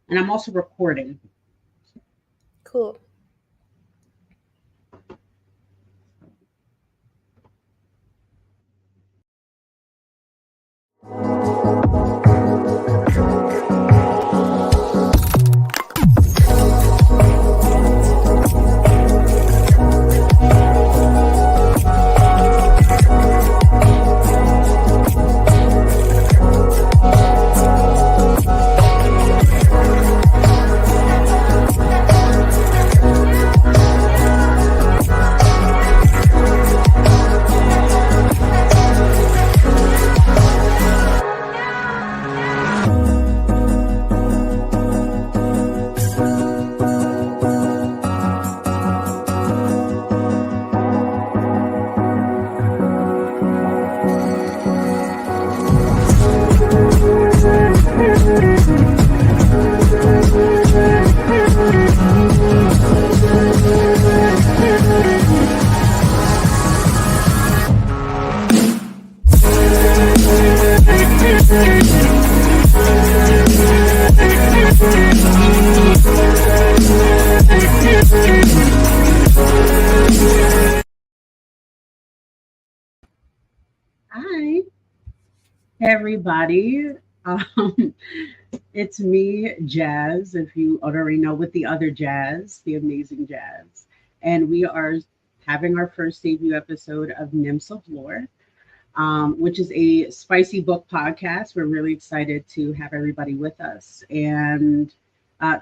and I'm also recording. Cool. Hi, everybody. Um, it's me, Jazz, if you already know, with the other Jazz, the amazing Jazz. And we are having our first debut episode of Nymphs of Lore, which is a spicy book podcast. We're really excited to have everybody with us and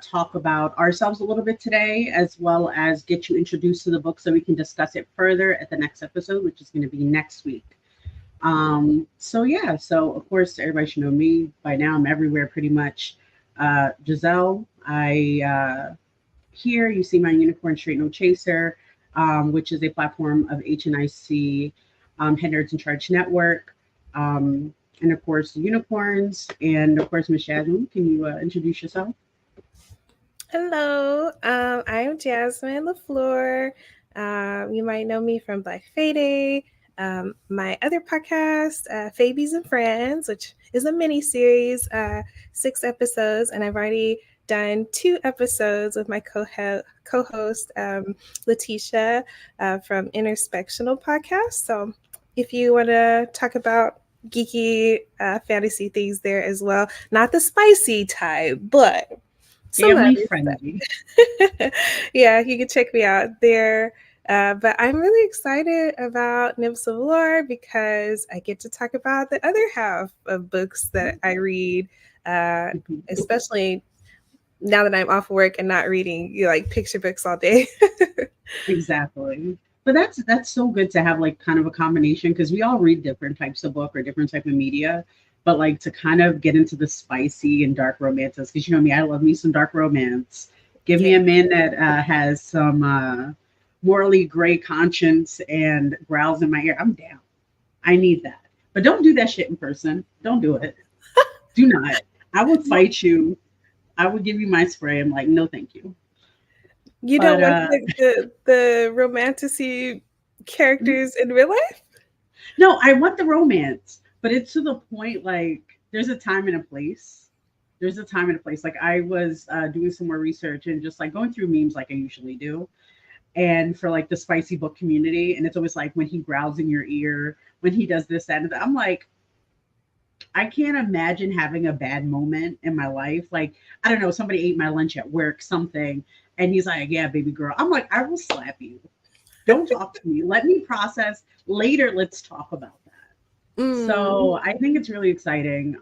talk about ourselves a little bit today, as well as get you introduced to the book so we can discuss it further at the next episode, which is going to be next week. So yeah, so of course everybody should know me by now. I'm everywhere pretty much. Giselle, here you see my Unicorn Straight No Chaser, which is a platform of HNIC, Head Nerds in Charge Network, and of course unicorns, and of course Miss Jasmine. Can you introduce yourself? Hello, I'm Jasmine La Fleur. You might know me from Black Fayday, my other podcast, Fabies and Friends, which is a mini series, 6 episodes, and I've already done 2 episodes with my co-host Letitia from Interspectional Podcast. So if you want to talk about geeky fantasy things there as well, not the spicy type, but some Family other friendly. stuff. Yeah, you can check me out there. But I'm really excited about Nymphs of Lore because I get to talk about the other half of books that I read, especially now that I'm off work and not reading like picture books all day. Exactly. But that's so good to have like kind of a combination because we all read different types of book or different type of media, but like to kind of get into the spicy and dark romances because you know me, I love me some dark romance. Give me Yeah. a man that has some morally gray conscience and growls in my ear. I'm down. I need that. But don't do that shit in person. Don't do it. Do not. I would fight you. I would give you my spray. I'm like, no, thank you. You don't But want the romanticy characters in real life? no, I want the romance, but it's to the point like there's a time and a place. There's a time and a place. Like I was doing some more research and just like going through memes like I usually do, and for like the spicy book community, and it's always like when he growls in your ear, when he does this, that, and that. I'm like, I can't imagine having a bad moment in my life. Like I don't know, somebody ate my lunch at work, something, and he's like, "Yeah, baby girl." I'm like, I will slap you. Don't talk to me. Let me process later. Let's talk about that. Mm. So I think it's really exciting.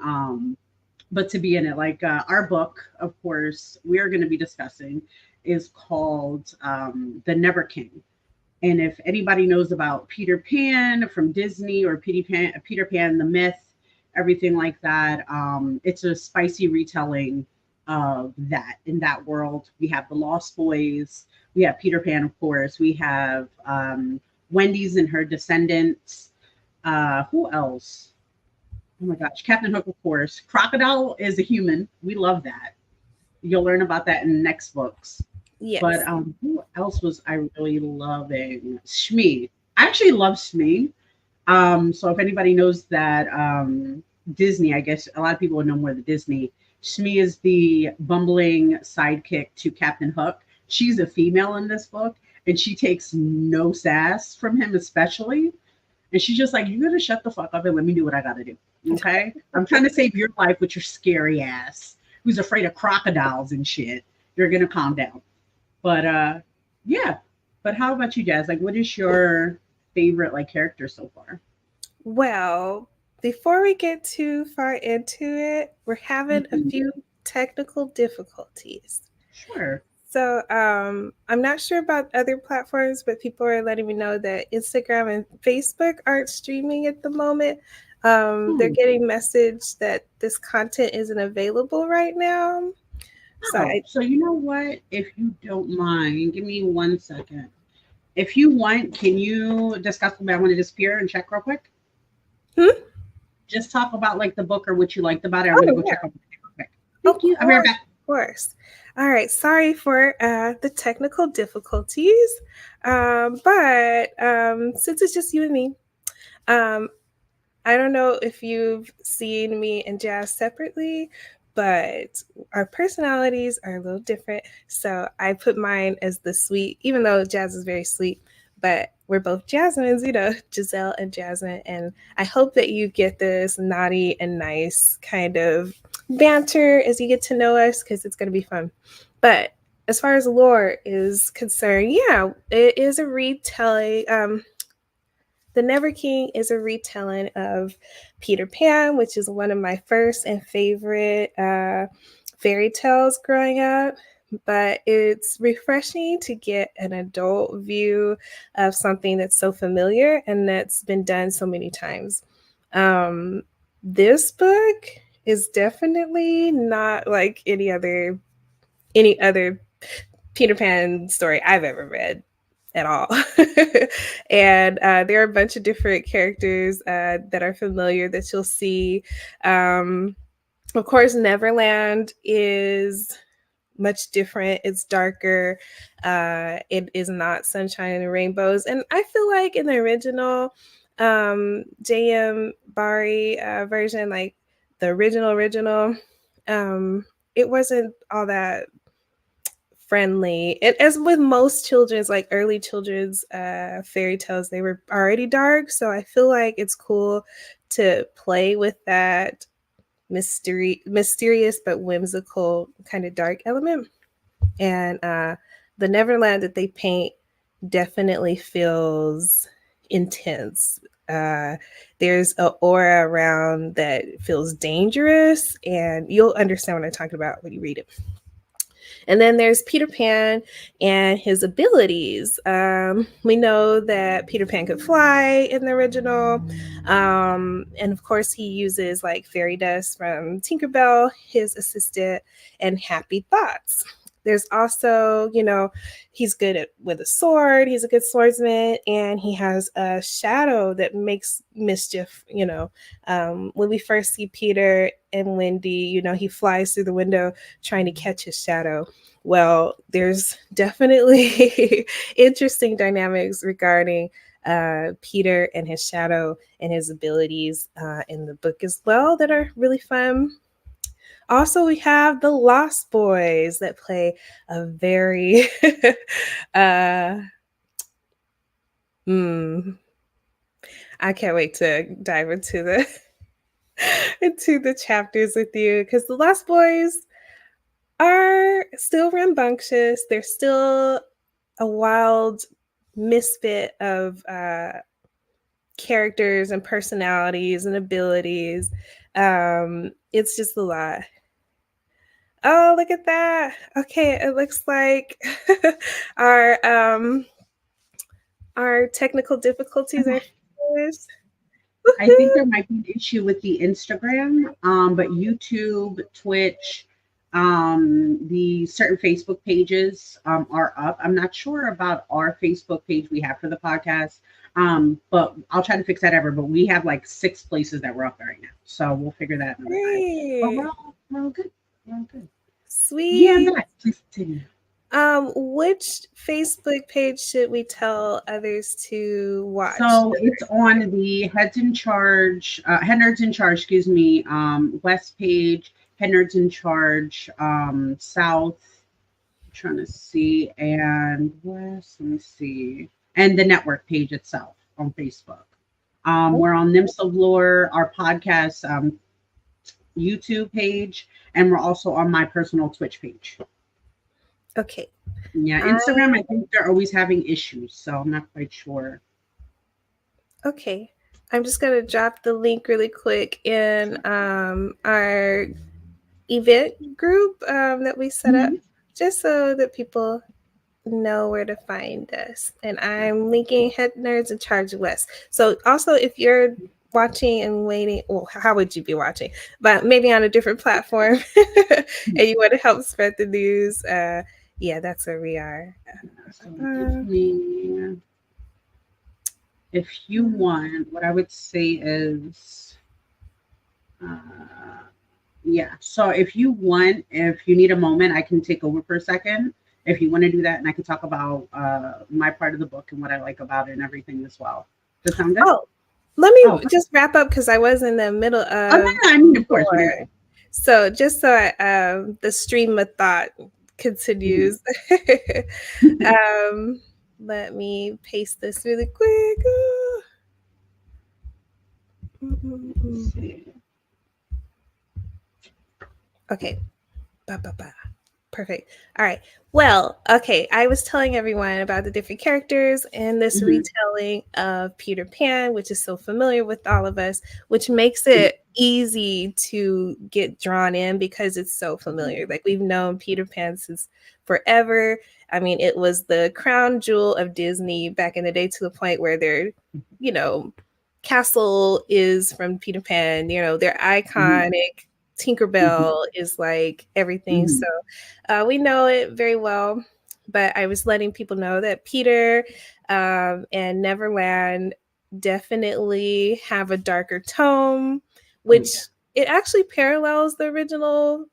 But to be in it, like our book, of course, we are going to be discussing is called The Never King. And if anybody knows about Peter Pan from Disney or Peter Pan, the myth, everything like that, it's a spicy retelling of that. In that world, we have the Lost Boys, we have Peter Pan, of course, we have Wendy's and her descendants. Who else? Oh my gosh, Captain Hook, of course. Crocodile is a human. We love that. You'll learn about that in the next books. But Yes. who else was I really loving? Shmi. I actually love Shmi. So if anybody knows that Disney, I guess a lot of people would know more the Disney. Shmi is the bumbling sidekick to Captain Hook. She's a female in this book, and she takes no sass from him, especially. And she's just like, "You gotta shut the fuck up and let me do what I gotta do. Okay? I'm trying to save your life with your scary ass, who's afraid of crocodiles and shit. You're gonna calm down." But yeah. But how about you, Jazz? Like, what is your favorite like character so far? Well, before we get too far into it, we're having a Mhm. few technical difficulties. Sure. So I'm not sure about other platforms, but people are letting me know that Instagram and Facebook aren't streaming at the moment. They're Hmm. getting message that this content isn't available right now. So Oh, so you know what? If you don't mind, give me 1 second. If you want, can you discuss about when to disappear and check real quick? hmm? Just talk about like the book or what you liked about it. I'm gonna Oh go yeah, check out the book real quick. of Thank you. I'll be right course, back. of course. All right, sorry for the technical difficulties, but since it's just you and me, um, I don't know if you've seen me and Jazz separately, but our personalities are a little different. So I put mine as the sweet, even though Jazz is very sweet, but we're both Jasmines, Jazelle and Jasmine. And I hope that you get this naughty and nice kind of banter as you get to know us because it's going to be fun. But as far as lore is concerned, yeah, it is a retelling. The Never King is a retelling of Peter Pan, which is one of my first and favorite fairy tales growing up. But it's refreshing to get an adult view of something that's so familiar and that's been done so many times. Um, this book is definitely not like any other Peter Pan story I've ever read at all. And there are a bunch of different characters that are familiar that you'll see. Of course, Neverland is much different. It's darker. It is not sunshine and rainbows. And I feel like in the original J.M. Barrie version, like the original, um, it wasn't all that friendly. And as with most children's, like early children's fairy tales, they were already dark. So I feel like it's cool to play with that mysterious but whimsical kind of dark element. And the Neverland that they paint definitely feels intense. There's an aura around that feels dangerous, and you'll understand what I'm talking about when you read it. And then there's Peter Pan and his abilities. We know that Peter Pan could fly in the original. And of course, he uses like fairy dust from Tinkerbell, his assistant, and happy thoughts. There's also, he's good with a sword. He's a good swordsman, and he has a shadow that makes mischief. When we first see Peter and Wendy, he flies through the window trying to catch his shadow. Well, there's definitely interesting dynamics regarding Peter and his shadow and his abilities in the book as well that are really fun. Also, we have the Lost Boys that play a very uh, hmm, I can't wait to dive into the into the chapters with you because the Lost Boys are still rambunctious. They're still a wild misfit of characters and personalities and abilities. It's just a lot. Oh, look at that. Okay, it looks like our um our technical difficulties are finished. I think there might be an issue with the Instagram, but YouTube, Twitch, the certain Facebook pages are up. I'm not sure about our Facebook page we have for the podcast, but I'll try to fix that ever. But we have like 6 places that we're up right now, so we'll figure that out another time. But Great. we're all good. We're all good. Yeah, Sweet. that. Please continue. Which Facebook page should we tell others to watch? So it's on the Head Nerds in Charge, excuse me, West page. Head Nerds in Charge, South, I'm trying to see, and West, let me see, and the network page itself on Facebook. Oh, We're on Nymphs of Lore, our podcast YouTube page, and we're also on my personal Twitch page. okay. Yeah, Instagram, I think they're always having issues, so I'm not quite sure. Okay. I'm just going to drop the link really quick in our event group that we set up Mhm. just so that people know where to find us. And I'm linking Head Nerds in Charge West. So also if you're watching and waiting, well, how would you be watching? But maybe on a different platform and you want to help spread the news, yeah, that's where we are. So if Uh, we, if you want, what I would say is, uh, yeah. So if you want, if you need a moment, I can take over for a second. If you want to do that, and I can talk about my part of the book and what I like about it and everything as well. Does that sound good? oh, let Oh, me okay. just wrap up because I was in the middle Oh, no, of no, I mean, of course, four. whenever. So just so the stream of thought Mhm. continues, um, let me paste this really quick. Let's see. Okay. Ba, ba, ba. Perfect. All right. Well, okay. I was telling everyone about the different characters in this Mhm. retelling of Peter Pan, which is so familiar with all of us, which makes it easy to get drawn in because it's so familiar. Like we've known Peter Pan since forever. I mean, it was the crown jewel of Disney back in the day to the point where their, you know, castle is from Peter Pan, they're Mhm. iconic. Mhm. Tinkerbell is like everything. So Mhm. we know it very well, but I was letting people know that Peter and Neverland definitely have a darker tone, Oh which yeah. it actually parallels Mhm. original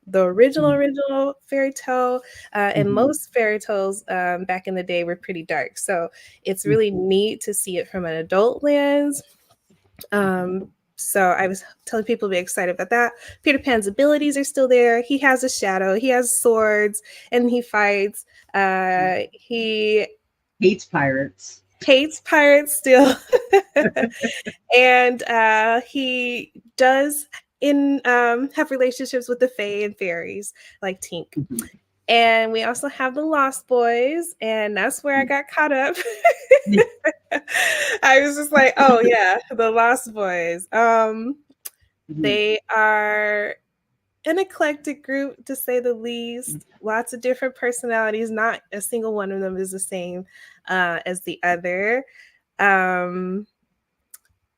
fairy tale. And Mhm. most fairy tales back in the day were pretty dark. So it's Mhm. really neat to see it from an adult lens. So I was telling people to be excited about that. Peter Pan's abilities are still there. He has a shadow. He has swords, and he fights. He Hates pirates. hates pirates still, and he does in have relationships with the Fae and fairies like Tink. Mhm. And we also have the Lost Boys, and that's where I got caught up. I was just like, oh yeah, the Lost Boys. Mhm. They are an eclectic group to say the least. Lots of different personalities. Not a single one of them is the same as the other. Um,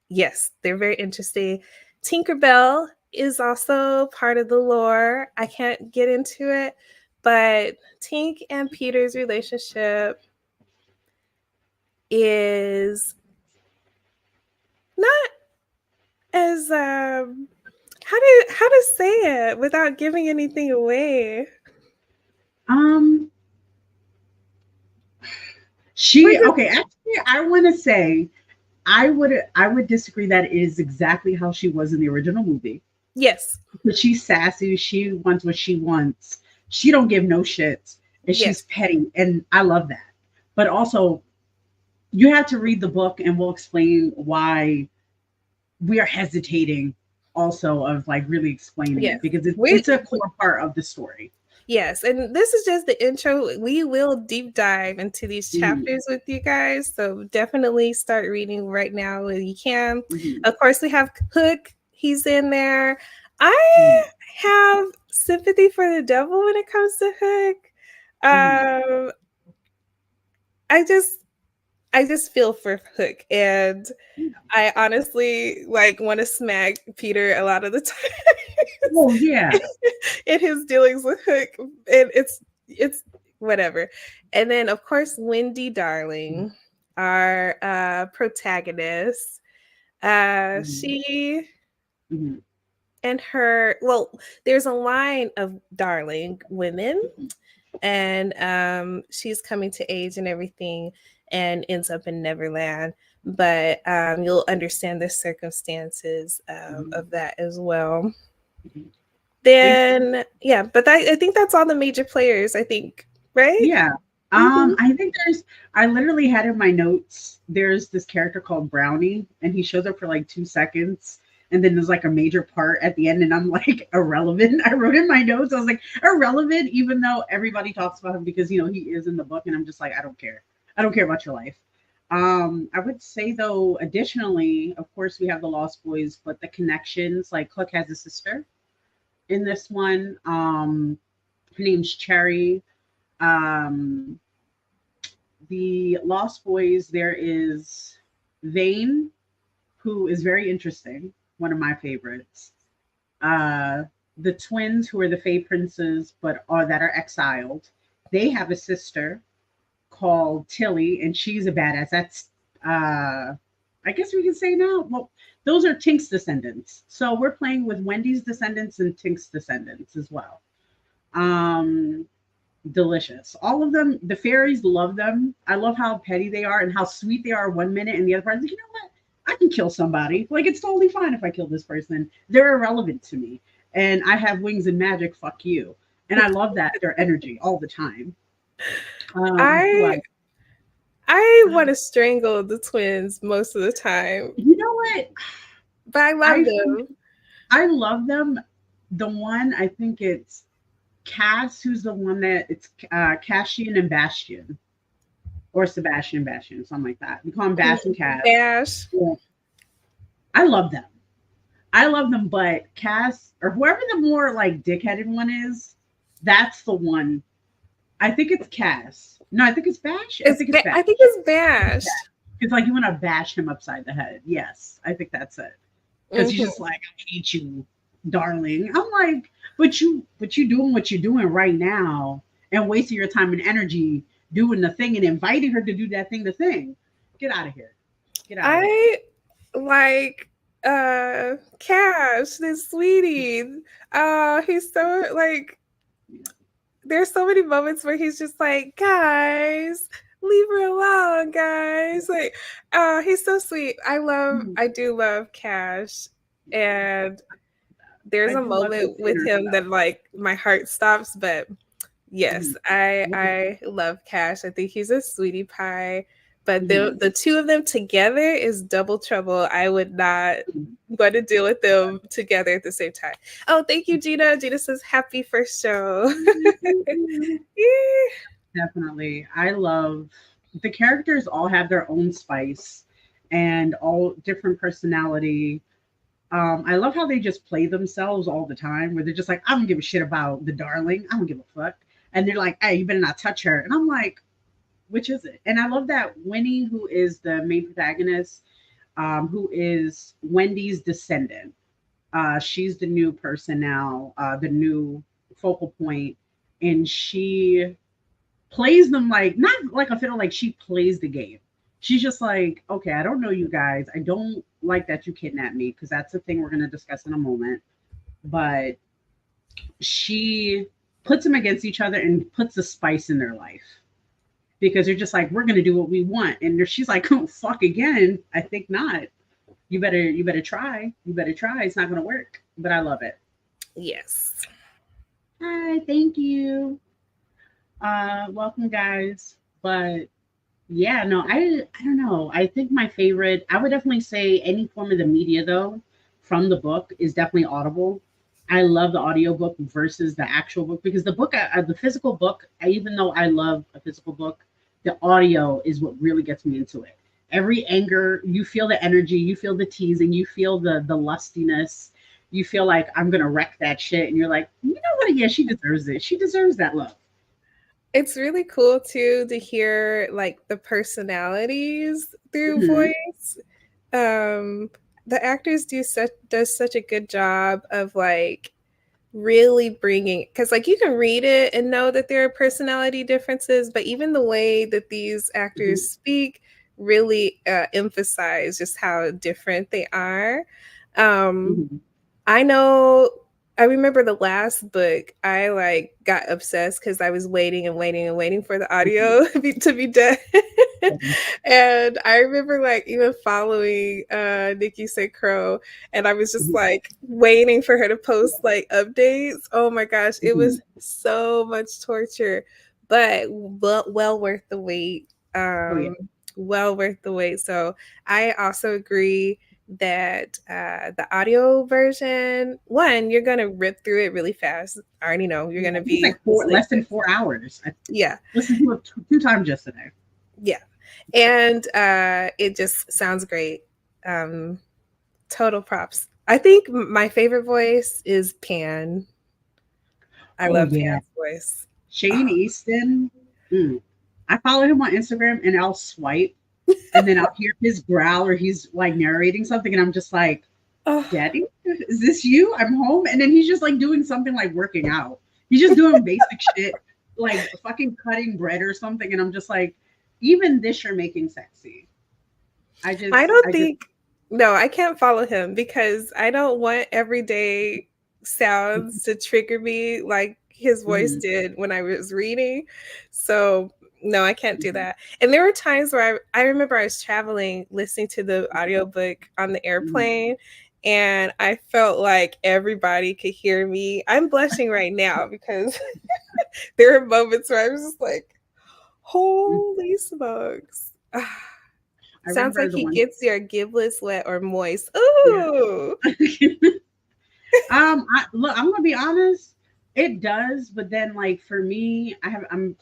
yes, they're very interesting. Tinkerbell is also part of the lore. I can't get into it, but Tink and Peter's relationship is not as how to say it without giving anything away. Um, We're she just okay. Actually, I want to say I would disagree that it is exactly how she was in the original movie. yes, But she's sassy. She wants what she wants. She don't give no shits, and she's yes, petty, and I love that. But also, you have to read the book, and we'll explain why we are hesitating. Also, of like really explaining yes. it because We it's a core part of the story. Yes, and this is just the intro. We will deep dive into these Mhm. chapters with you guys. So definitely start reading right now when you can. Mhm. Of course, we have Hook. He's in there. I Mhm. have sympathy for the devil when it comes to Hook. Mhm. Um, I just feel for Hook, and I honestly like want to smack Peter a lot of the times Oh yeah. in his dealings with Hook, and it's whatever. And then of course Wendy Darling, our protagonist. Mhm. She Mhm. and her well, there's a line of Darling women, and she's coming to age and everything and ends up in Neverland. But you'll understand the circumstances Mhm. of that as well. Mhm. Thank Then yeah, but I think that's all the major players, I think, right? Yeah. Mhm. I think I literally had in my notes, there's this character called Brownie, and he shows up for like 2 seconds, and then there's like a major part at the end, and I'm like, irrelevant. I wrote in my notes, I was like, irrelevant, even though everybody talks about him because, he is in the book, and I'm just like, I don't care. I don't care about your life. I would say though, additionally, of course, we have the Lost Boys, but the connections, like Cook has a sister in this one. Her name's Cherry. Um, the Lost Boys, there is Vane, who is very interesting, one of my favorites. Uh, the twins, who are the Fae Princes, but are that are exiled, they have a sister called Tilly, and she's a badass. That's I guess we can say now. Well, those are Tink's descendants. So we're playing with Wendy's descendants and Tink's descendants as well. Um, Delicious. All of them, the fairies love them. I love how petty they are and how sweet they are 1 minute, and the other person's like, you know what? I can kill somebody. Like, it's totally fine if I kill this person. They're irrelevant to me. And I have wings and magic. Fuck you. And I love that, their energy all the time. I Like, I want to strangle the twins most of the time, you know what? but I love I them. I love them. The one, I think it's Cass, who's the one that it's Cassian and Bastion, or Sebastian Bastion, something like that. We call him Bass and Cass. Bash. Yeah. I love them. I love them, but Cass or whoever the more like dickheaded one is, that's the one. I think it's Cass. No, I think it's Bash. I think it's Bash. I think it's Bash. It's like you want to bash him upside the head. Yes, I think that's it. Because he's just like, I hate you, darling. I'm like, but you doing what you're doing right now and wasting your time and energy doing the thing and inviting her to do that thing, the thing. Get out of here. Get out of here. I like Cash, this sweetie. He's so like there's so many moments where he's just like, guys, leave her alone, guys. Like, he's so sweet. I do love Cash. And there's I a do love his moment with inner him stuff. that like my heart stops, but yes, Mhm. I love Cash. I think he's a sweetie pie. But Mhm. the two of them together is double trouble. I would not want to deal with them together at the same time. Oh, thank you, Gina. Gina says happy first show. Yeah. Definitely. I love the characters all have their own spice and all different personality. I love how they just play themselves all the time, where they're just like, I don't give a shit about the darling. I don't give a fuck. And they're like, hey, you better not touch her. And I'm like, which is it? And I love that Winnie, who is the main protagonist, who is Wendy's descendant. She's the new person now, the new focal point, and she plays them like not like a fiddle, like she plays the game. She's just like, okay, I don't know you guys. I don't like that you kidnapped me because that's the thing we're gonna discuss in a moment. But she puts them against each other and puts the spice in their life because they're just like, we're gonna do what we want, and she's like, oh fuck again. I think not. You better try. You better try. It's not gonna work. But I love it. Yes. Hi, thank you. Welcome guys. But yeah, no, I don't know. I think my favorite, I would definitely say any form of the media though, from the book is definitely Audible. I love the audiobook versus the actual book because the book, the physical book, even though I love a physical book, the audio is what really gets me into it. Every anger, you feel the energy, you feel the teasing, you feel the lustiness, you feel like I'm gonna wreck that shit, and you're like, you know what? Yeah, she deserves it. She deserves that love. It's really cool too to hear like the personalities through Mhm. voice. Um the actors does such a good job of like really bringing because like you can read it and know that there are personality differences, but even the way that these Mhm. actors speak really emphasize just how different they are. um Mhm. I know I remember the last book, I like got obsessed because I was waiting and waiting and waiting for the audio to be done. And I remember like even following Nikki St. Crow, and I was just like waiting for her to post like updates. Oh my gosh, it was so much torture, but well worth the wait. Oh yeah. Well worth the wait. So I also agree that the audio version, one, you're gonna rip through it really fast. I already know you're Yeah, gonna I think it's be like less than sleeping. 4 hours. I Yeah, listened to it two times yesterday. yeah, and it just sounds great. Um, Total props. I think my favorite voice is Pan. I Oh love yeah, Pan's voice. Shane Easton. Mm. I follow him on Instagram, and I'll swipe, and then I'll hear his growl or he's like narrating something, and I'm just like, Oh, Daddy, is this you? I'm home. And then he's just like doing something like working out. He's just doing basic shit, like fucking cutting bread or something. And I'm just like, even this you're making sexy. I don't I just, think. No, I can't follow him because I don't want everyday sounds to trigger me like his voice mhm, did when I was reading. So, no, I can't do mhm, that. And there were times where I remember I was traveling, listening to the audiobook on the mhm. airplane, and I felt like everybody could hear me. I'm blushing right now because there are moments where I was just like, holy smokes. I Sounds remember like the he one, gets your giblets wet or moist. yeah. Ooh. Look, I'm gonna be honest. It does, but then like for me, I'm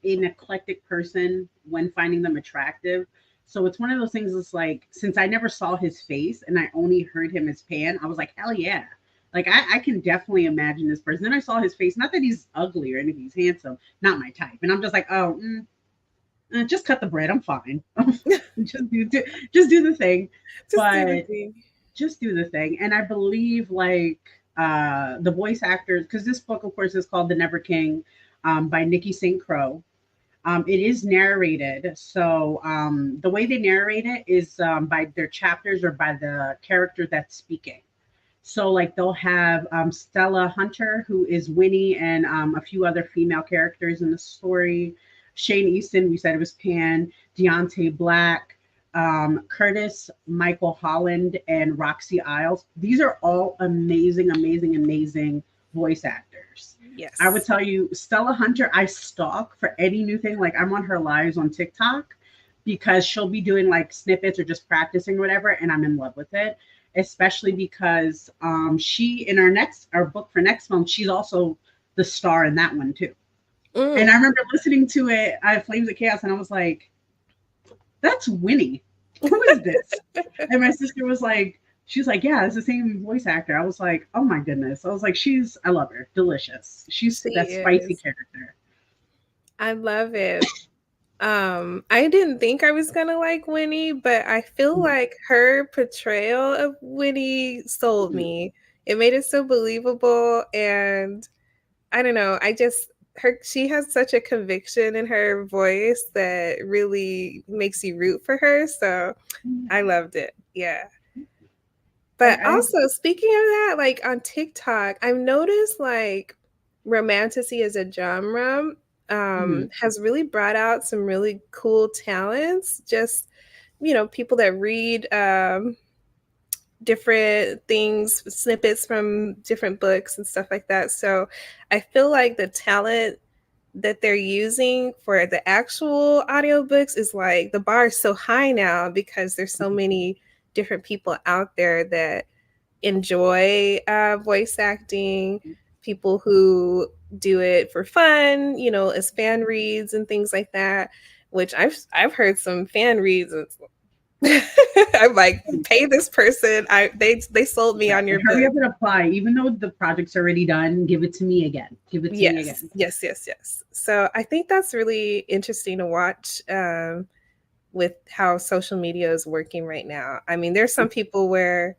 an eclectic person when finding them attractive. So it's one of those things. It's like since I never saw his face and I only heard him as Pan, I was like, hell yeah. Like I can definitely imagine this person. Then I saw his face. Not that he's ugly or anything. He's handsome. Not my type. And I'm just like, oh, just cut the bread. I'm fine. Just do the thing. Just do the But thing. just do the thing. And I believe like the voice actors, because this book, of course, is called The Never King by Nikki St. Crow. It is narrated. So the way they narrate it is by their chapters or by the character that's speaking. So like they'll have Stella Hunter, who is Winnie, and a few other female characters in the story. Shane Easton, we said it was Pan, Deontay Black, Curtis, Michael Holland, and Roxy Isles. These are all amazing, amazing, amazing voice actors. I would Yes. tell you, Stella Hunter, I stalk for any new thing. Like I'm on her lives on TikTok because she'll be doing like snippets or just practicing or whatever, and I'm in love with it. Especially because she in our book for next month, she's also the star in that one too. And Mm. I remember listening to it, Flames of Chaos, and I was like, "That's Winnie. Who is this?" And my sister was like, "She's like, yeah, it's the same voice actor." I was like, "Oh my goodness!" I was like, "I love her, delicious. She's She that spicy is. character." I love it. I didn't think I was gonna like Winnie, but I feel Mhm, like her portrayal of Winnie sold mhm, me. It made it so believable, and I don't know, I just her she has such a conviction in her voice that really makes you root for her, so I mhm. loved it. Yeah. But I also, speaking of that, like on TikTok, I've noticed like romantasy as a genre mhm, has really brought out some really cool talents. Just, people that read different things, snippets from different books and stuff like that. So I feel like the talent that they're using for the actual audiobooks is like the bar is so high now because there's so many different people out there that enjoy voice acting, people who do it for fun, as fan reads and things like that. Which I've heard some fan reads. I'm like, pay this person. They sold me on exactly. your Hurry book. up and apply, even though the project's already done. Give it to me again. Give it to me Yes, again. yes, yes, yes. So I think that's really interesting to watch with how social media is working right now. I mean, there's some people where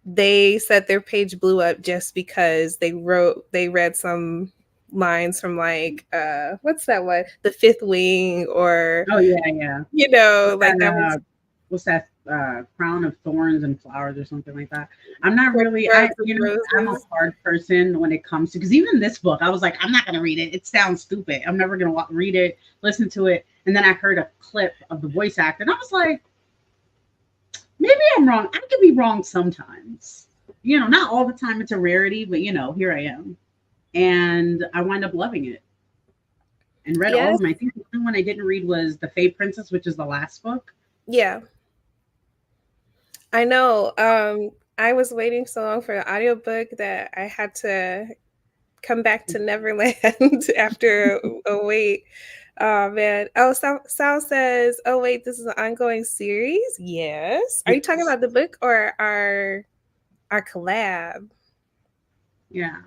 they said their page blew up just because they read some lines from like what's that one? The Fifth Wing, or Oh yeah, yeah. What's like that that? was What's that? Crown of Thorns and Flowers or something like that. I'm not really, Crossroads of I'm a Roses. hard person when it comes to, because even this book, I was like, I'm not going to read it. It sounds stupid. I'm never going to read it, listen to it. And then I heard a clip of the voice actor, and I was like, maybe I'm wrong. I could be wrong sometimes. Not all the time. It's a rarity, but here I am. And I wind up loving it and read all of Yes. them. I think the only one I didn't read was The Fae Princess, which is the last book. Yeah. I know. I was waiting so long for the audiobook that I had to come back to Neverland after a wait. Oh man. Oh, Sal says, "Oh wait, this is an ongoing series." Yes. Are you talking Yes. about the book or our collab? Yeah.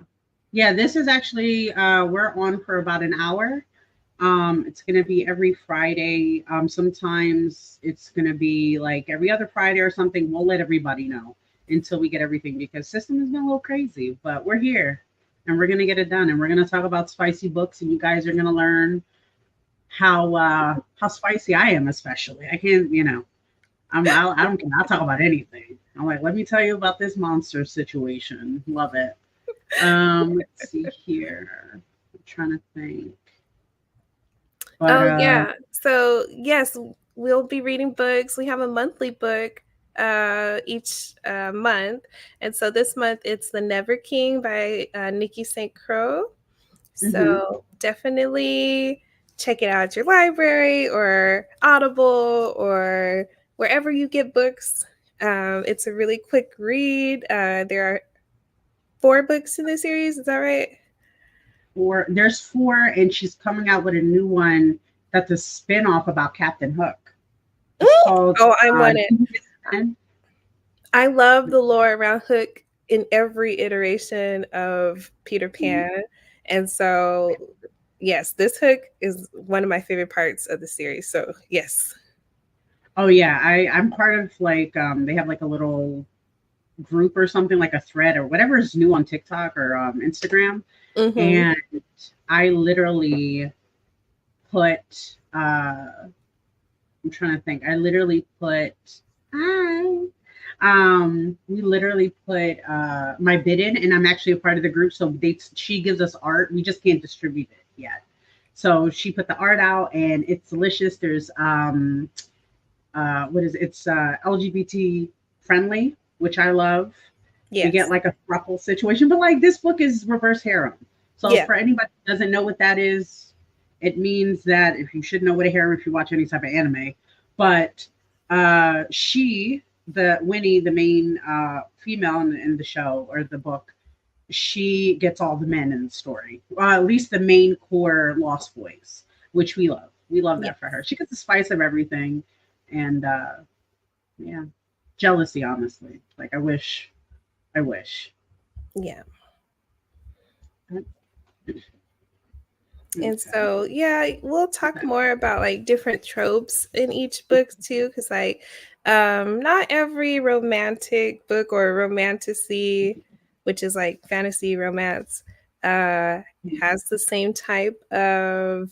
Yeah, this is actually we're on for about an hour. It's gonna be every Friday. Sometimes it's gonna be like every other Friday or something. We'll let everybody know until we get everything because system has been a little crazy, but we're here and we're gonna get it done and we're gonna talk about spicy books and you guys are gonna learn how spicy I am, especially. I can't, I don't care. I'll talk about anything. I'm like, let me tell you about this monster situation. Love it. Let's see here. I'm trying to think. But Oh yeah. So yes, we'll be reading books. We have a monthly book each month. And so this month it's The Never King by Nikki St. Croix. mhm. So definitely check it out at your library or Audible or wherever you get books. It's a really quick read. There are 4 books in the series. Is that right? There's 4, and she's coming out with a new one that's a spin-off about Captain Hook. It's called Oh, I'm on it. Ten. I love the lore around Hook in every iteration of Peter Pan. And so, yes, this Hook is one of my favorite parts of the series. So, yes. Oh yeah, I'm part of like they have like a little group or something like a thread or whatever is new on TikTok or Instagram, Mm-hmm. and I literally put I'm trying to think. I literally put hi. We literally put my bid in, and I'm actually a part of the group. So she gives us art. We just can't distribute it yet. So she put the art out, and it's delicious. There's what is it? It's LGBT friendly, which I love. We get Yes. like a throuple situation, but like this book is reverse harem. So Yeah. for anybody who doesn't know what that is, it means that if you should know what a harem if you watch any type of anime, but the Winnie, the main female in the show or the book, she gets all the men in the story, at least the main core Lost Boys, which we love. We love Yeah. that for her. She gets the spice of everything, and yeah, jealousy, honestly. Like I wish. Yeah. And Okay. so, yeah, we'll talk more about like different tropes in each book too, because like not every romantic book or romantasy, which is like fantasy romance, has the same type of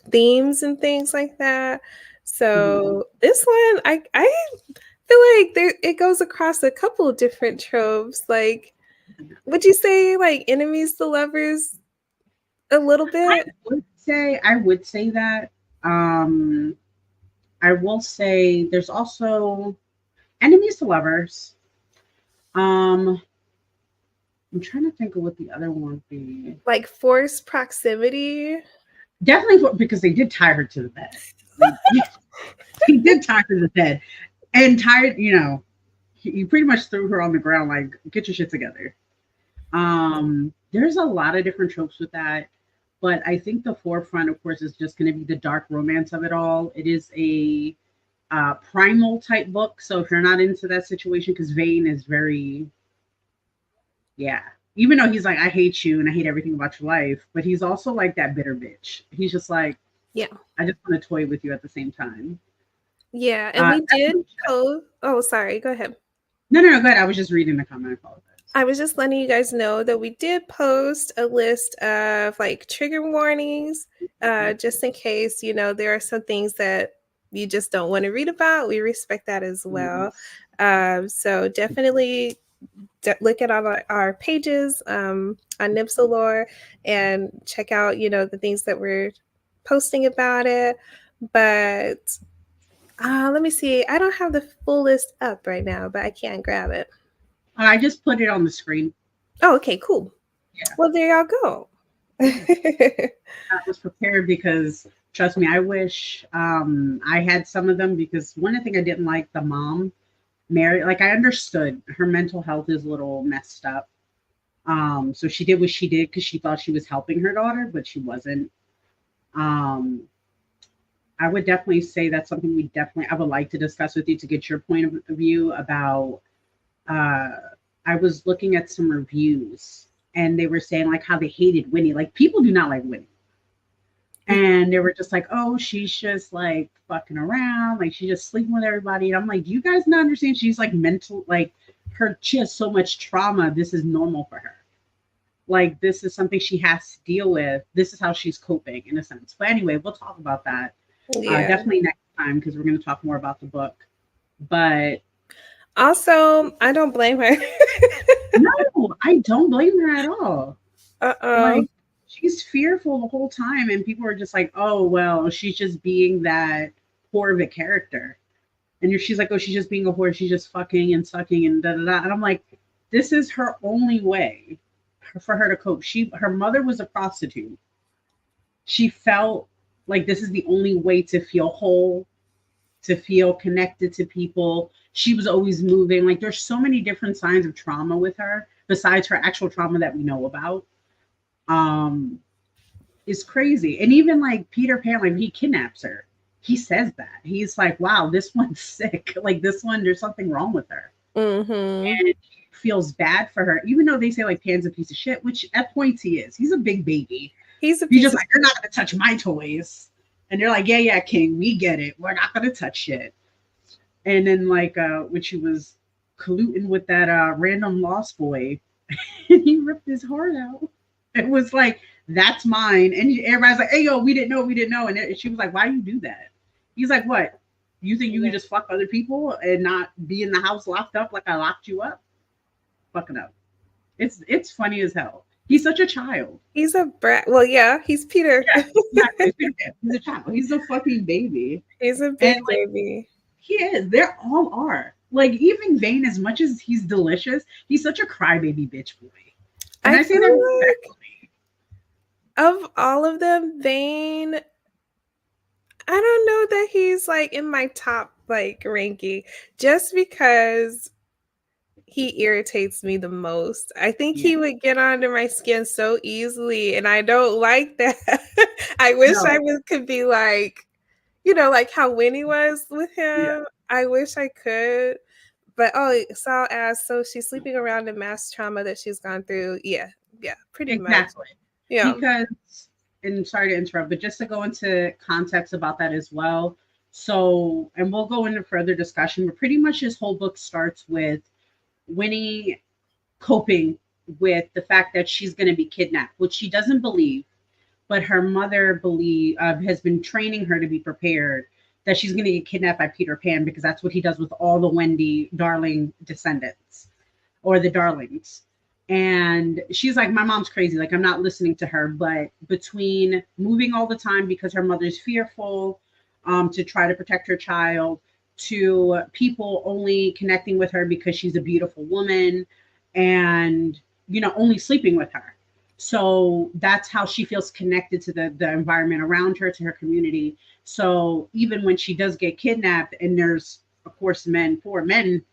themes and things like that. Mhm. So this one, I feel like it goes across a couple of different tropes. Like, would you say like enemies to lovers a little bit? I would say that. Um, I will say there's also enemies to lovers. Um, I'm trying to think of what the other one would be. Like forced proximity? Definitely because they did tie her to the bed. They, they did tie her to the bed and tied. You pretty much threw her on the ground. Like, get your shit together. There's a lot of different tropes with that, but I think the forefront, of course, is just going to be the dark romance of it all. It is a primal type book, so if you're not into that situation, because Vane is very, yeah. Even though he's like, I hate you and I hate everything about your life, but he's also like that bitter bitch. He's just like, Yeah. I just want to toy with you at the same time. Yeah. And we That's did post. Oh, sorry. Go ahead. no, go ahead. I was just reading the comment. I apologize. I was just letting you guys know that we did post a list of like trigger warnings, just in case, there are some things that you just don't want to read about, we respect that as well. Yes. So definitely look at all our pages on Nymphs Allure and check out, the things that we're posting about it. But let me see. I don't have the full list up right now, but I can't grab it. I just put it on the screen. Oh, okay, cool. Yeah. Well, there y'all go. I was prepared because trust me, I wish I had some of them because one thing I didn't like the mom, Mary, like I understood her mental health is a little messed up. So she did what she did because she thought she was helping her daughter, but she wasn't. Um, I would definitely say that's something I would like to discuss with you to get your point of view about. Uh, I was looking at some reviews and they were saying like how they hated Winnie. Like people do not like Winnie. And they were just like, oh, she's just like fucking around, like she's just sleeping with everybody. And I'm like, do you guys not understand? She's like mental, like she has so much trauma. This is normal for her. Like this is something she has to deal with. This is how she's coping in a sense. But anyway, we'll talk about that Yeah. definitely next time because we're going to talk more about the book. But also, I don't blame her. no, I don't blame her at all. Uh-oh. Like she's fearful the whole time, and people are just like, "Oh, well, she's just being that poor of a character." And she's like, "Oh, she's just being a whore. She's just fucking and sucking and da da da." And I'm like, "This is her only way for her to cope." Her mother was a prostitute. She felt like this is the only way to feel whole, to feel connected to people. She was always moving. Like there's so many different signs of trauma with her besides her actual trauma that we know about. Um, is crazy. And even like Peter Pan, like he kidnaps her. He says that. He's like, wow, this one's sick. Like this one, there's something wrong with her. Mm-hmm. And he feels bad for her, even though they say like Pan's a piece of shit, which at points he is. He's a big baby. He's just like, you're not gonna touch my toys. And they're like, yeah, yeah, King, we get it. We're not gonna touch shit. And then like when she was colluding with that random lost boy, and he ripped his heart out. It was like, that's mine. And everybody's like, hey, yo, we didn't know. And she was like, why do you do that? He's like, what? You think you can just fuck other people and not be in the house locked up like I locked you up? Fucking up. It's funny as hell. He's such a child. He's a brat. Well, yeah, he's Peter. Yeah, he's a child. He's a fucking baby. He's a big baby. He is. They all are. Like even Vane, as much as he's delicious, he's such a crybaby bitch boy. And I say that respectfully. Of all of them, Vane, I don't know that he's like in my top like ranking just because he irritates me the most. I think he would get under my skin so easily, and I don't like that. I wish I could be like, like how Winnie was with him. Yeah. I wish I could. But so I'll ask, so she's sleeping around in mass trauma that she's gone through. Yeah, pretty much. Yeah. Because, and sorry to interrupt, but just to go into context about that as well. So, and we'll go into further discussion, but pretty much this whole book starts with Winnie coping with the fact that she's going to be kidnapped, which she doesn't believe, but her mother has been training her to be prepared that she's going to get kidnapped by Peter Pan because that's what he does with all the Wendy darling descendants or the darlings. And she's like, my mom's crazy. Like, I'm not listening to her. But between moving all the time because her mother's fearful to try to protect her child, to people only connecting with her because she's a beautiful woman and, only sleeping with her. So that's how she feels connected to the environment around her, to her community. So even when she does get kidnapped and there's, of course, four men,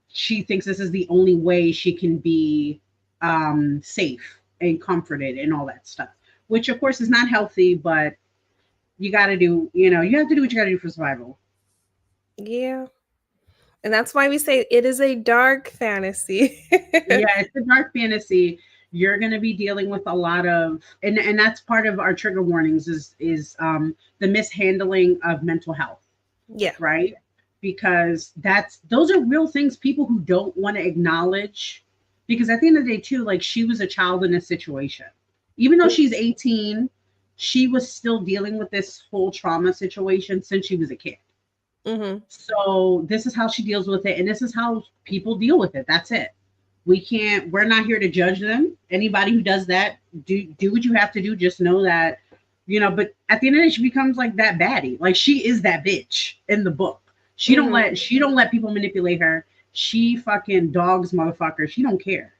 she thinks this is the only way she can be safe and comforted and all that stuff, which of course is not healthy, but you got to do, you have to do what you got to do for survival. Yeah. And that's why we say it is a dark fantasy. Yeah, it's a dark fantasy. You're going to be dealing with a lot of, and that's part of our trigger warnings is the mishandling of mental health. Yeah. Right. Because those are real things people who don't want to acknowledge, because at the end of the day too, like she was a child in a situation, even though she's 18, she was still dealing with this whole trauma situation since she was a kid. Mm-hmm. So this is how she deals with it, and this is how people deal with it. That's it. We're not here to judge them. Anybody who does that, do what you have to do. Just know that, but at the end of the day, she becomes like that baddie. Like she is that bitch in the book. Mm-hmm. She don't let people manipulate her. She fucking dogs motherfucker. She don't care.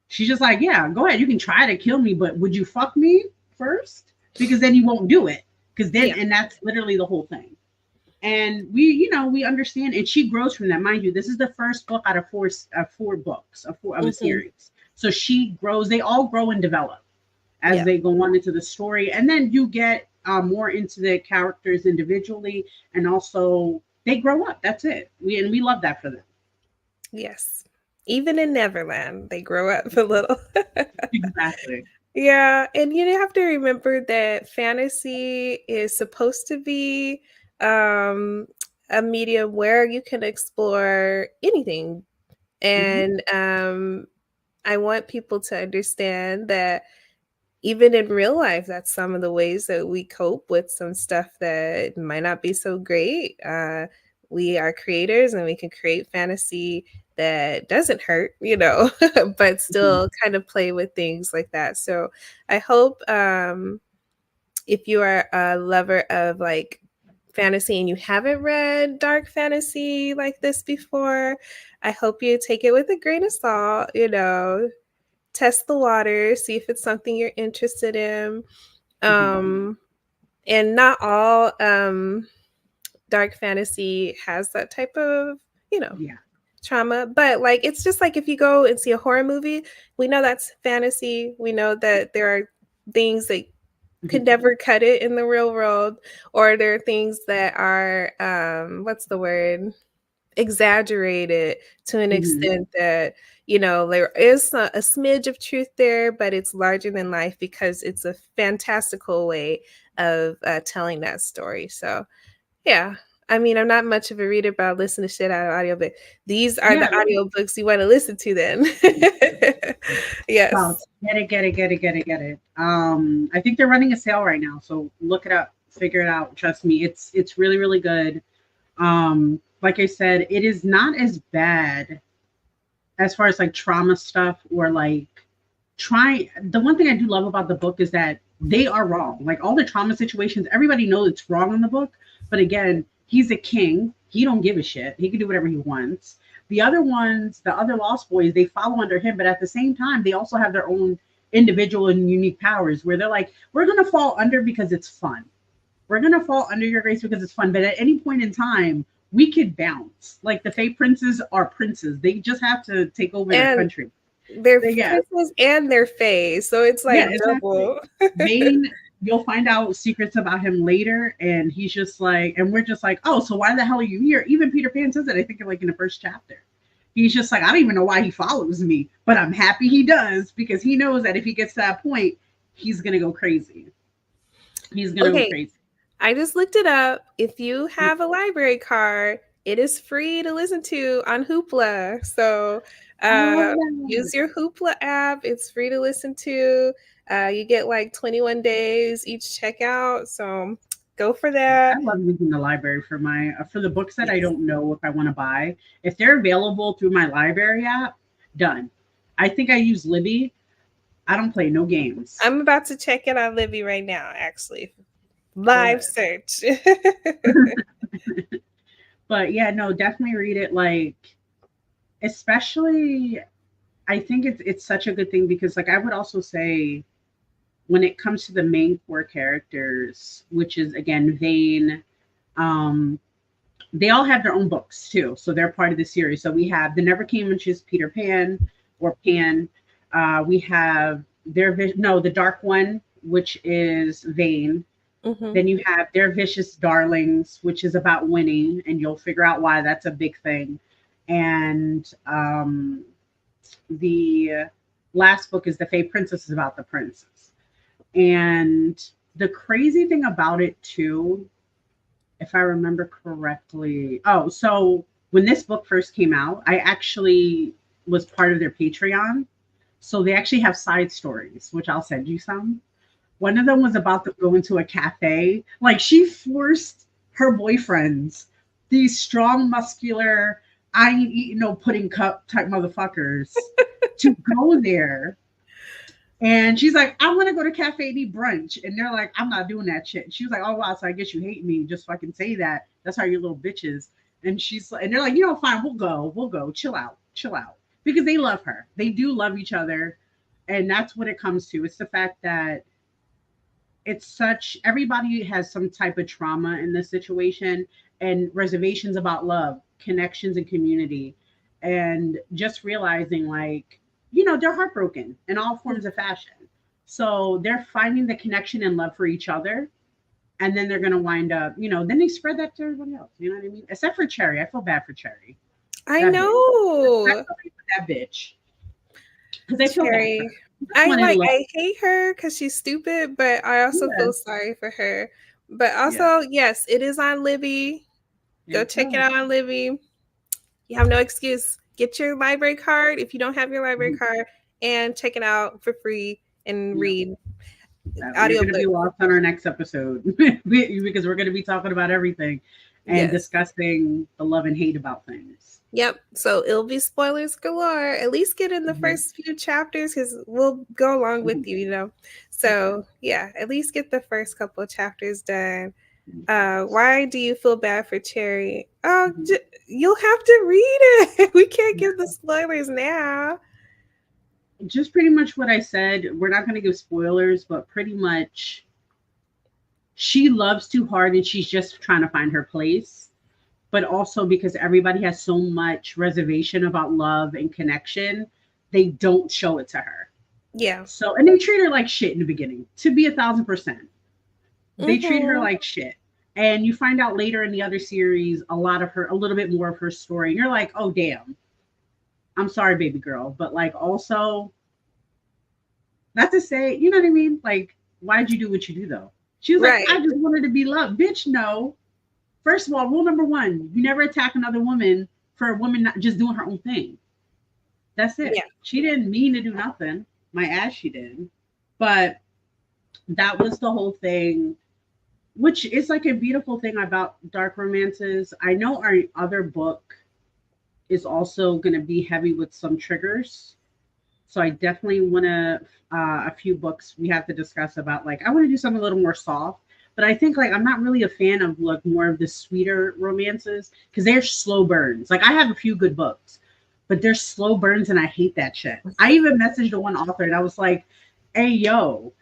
She's just like, yeah, go ahead. You can try to kill me, but would you fuck me first? Because then you won't do it. Because then, Yeah. and that's literally the whole thing. And we understand, and she grows from that. Mind you, this is the first book out of four books of a Mm-hmm. series. So she grows. They all grow and develop as Yeah. they go on into the story, and then you get more into the characters individually, and also they grow up. That's it. We love that for them. Yes. Even in Neverland, they grow up a little. Exactly. Yeah, and you have to remember that fantasy is supposed to be um, a medium where you can explore anything. Hmm. And I want people to understand that even in real life, that's some of the ways that we cope with some stuff that might not be so great. We are creators and we can create fantasy that doesn't hurt, but Hmm. still kind of play with things like that. So I hope if you are a lover of like fantasy and you haven't read dark fantasy like this before, I hope you take it with a grain of salt, test the water, see if it's something you're interested in. Hmm. Um, and not all dark fantasy has that type of, you know, Yeah. trauma. But like, it's just like if you go and see a horror movie, we know that's fantasy. We know that there are things that could Hmm. never cut it in the real world, or there are things that are, what's the word? Exaggerated to an Hmm. extent that there is a smidge of truth there, but it's larger than life because it's a fantastical way of telling that story. So yeah, I mean, I'm not much of a reader, but I listen to shit out of audio, but these are Yeah. the audiobooks you want to listen to then. Wow. Yes. Get it. I think they're running a sale right now, so look it up, figure it out. Trust me, it's really really good. Like I said, it is not as bad as far as like trauma stuff or like try. The one thing I do love about the book is that they are wrong. Like all the trauma situations, everybody knows it's wrong in the book. But again, he's a king. He don't give a shit. He can do whatever he wants. The other ones, the other Lost Boys, they follow under him, but at the same time, they also have their own individual and unique powers where they're like, we're gonna fall under because it's fun. We're gonna fall under your grace because it's fun. But at any point in time, we could bounce. Like the Fey princes are princes. They just have to take over their And country. their Yeah, princes and their face, so it's yeah, like exactly. double. Vane, you'll find out secrets about him later, and he's just like, and we're just like, oh, so why the hell are you here? Even Peter Pan says it, I think, like in the first chapter. He's just like, I don't even know why he follows me, but I'm happy he does because he knows that if he gets to that point, he's gonna go crazy. He's gonna go Okay, crazy. I just looked it up. If you have a library card, it is free to listen to on Hoopla. So I love use that. your Hoopla app. It's free to listen to. You get like 21 days each checkout. So go for that. I love using the library for my for the books that I Yes. don't know if I want to buy. If they're available through my library app, done. I think I use Libby. I don't play no games. I'm about to check it on Libby right now, actually. Go Live ahead. search. But yeah, no, definitely read it. Like, especially, I think it's such a good thing because, like, I would also say when it comes to the main four characters, which is again Vane, um, they all have their own books too, so they're part of the series. So we have the Never King, which is Peter Pan or Pan. We have the Dark One, which is Vane. Hmm. Then you have Their Vicious Darlings, which is about winning, and you'll figure out why that's a big thing. And the last book is The Fey Princess, is about the princess. And the crazy thing about it, too, if I remember correctly, oh, so when this book first came out, I actually was part of their Patreon. So they actually have side stories, which I'll send you some. One of them was about to go into a cafe. Like she forced her boyfriends, these strong, muscular, I ain't eating no pudding cup type motherfuckers, to go there. And she's like, I want to go to cafe and eat brunch. And they're like, I'm not doing that shit. She was like, oh wow, so I guess you hate me. Just fucking say that. That's how you're little bitches. And she's like, and they're like, you know, fine, we'll go, chill out, chill out. Because they love her. They do love each other. And that's what it comes to. It's the fact that it's such everybody has some type of trauma in this situation and reservations about love, connections, and community. And just realizing, like, you know, they're heartbroken in all forms of fashion. So they're finding the connection and love for each other. And then they're going to wind up, you know, then they spread that to everybody else. You know what I mean? Except for Cherry. I feel bad for Cherry. I That bitch. know. That bitch. Because I feel bad for Cherry. her. I hate her because she's stupid, but I also Yeah. feel sorry for her. But Yeah. also, yes, it is on Libby. Go check it out on Libby. You have no excuse. Get your library card if you don't have your library card, and check it out for free and read You're going to be audiobook. lost on our next episode because we're going to be talking about everything and Yes. discussing the love and hate about things. Yep. So it'll be spoilers galore. At least get in the first few chapters because we'll go along with you, you know. So yeah, at least get the first couple of chapters done. Why do you feel bad for Cherry? Oh, you'll have to read it. We can't give the spoilers now. Just pretty much what I said. We're not going to give spoilers, but pretty much she loves too hard and she's just trying to find her place. But also because everybody has so much reservation about love and connection, they don't show it to her. Yeah. So, and they treat her like shit in the beginning, to be 1,000%. They treat her like shit. And you find out later in the other series a little bit more of her story. And you're like, oh, damn. I'm sorry, baby girl. But like, also, not to say, you know what I mean? Like, why'd you do what you do, though? She was like, I just wanted to be loved. Bitch, no. First of all, rule number one, you never attack another woman for a woman not just doing her own thing. That's it. Yeah. She didn't mean to do nothing. My ass, she did. But that was the whole thing, which is like a beautiful thing about dark romances. I know our other book is also going to be heavy with some triggers. So I definitely want to, a few books we have to discuss about, like, I want to do something a little more soft. But I think, like, I'm not really a fan of, like, more of the sweeter romances because they're slow burns. Like, I have a few good books, but they're slow burns and I hate that shit. I even messaged the one author and I was like, hey, yo,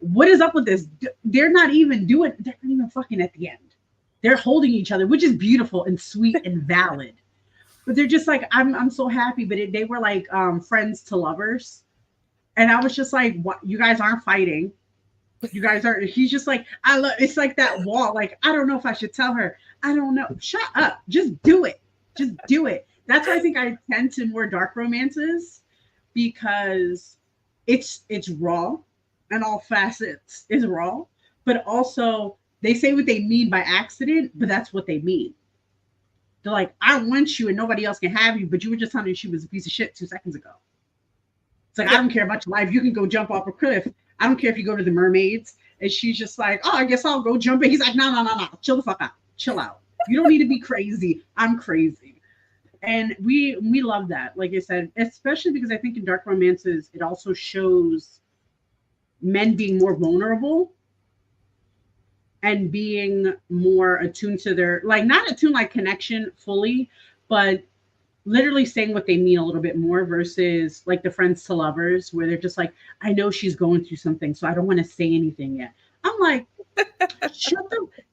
what is up with this? They're not even fucking at the end. They're holding each other, which is beautiful and sweet and valid. But they're just like, I'm so happy. But they were like friends to lovers. And I was just like, what? You guys aren't fighting. You guys are. He's just like, I love. It's like that wall. Like, I don't know if I should tell her. I don't know. Shut up. Just do it. Just do it. That's why I think I tend to more dark romances because it's raw and all facets is raw. But also they say what they mean by accident, but that's what they mean. They're like, I want you and nobody else can have you, but you were just telling me she was a piece of shit 2 seconds ago. It's like, I don't care about your life. You can go jump off a cliff. I don't care if you go to the mermaids. And she's just like, oh, I guess I'll go jump in. He's like, no. Chill the fuck out. Chill out. You don't need to be crazy. I'm crazy. And we love that. Like I said, especially because I think in dark romances, it also shows men being more vulnerable and being more attuned to their, like, not attuned like connection fully, but literally saying what they mean a little bit more versus like the friends to lovers where they're just like, I know she's going through something, so I don't want to say anything yet. I'm like,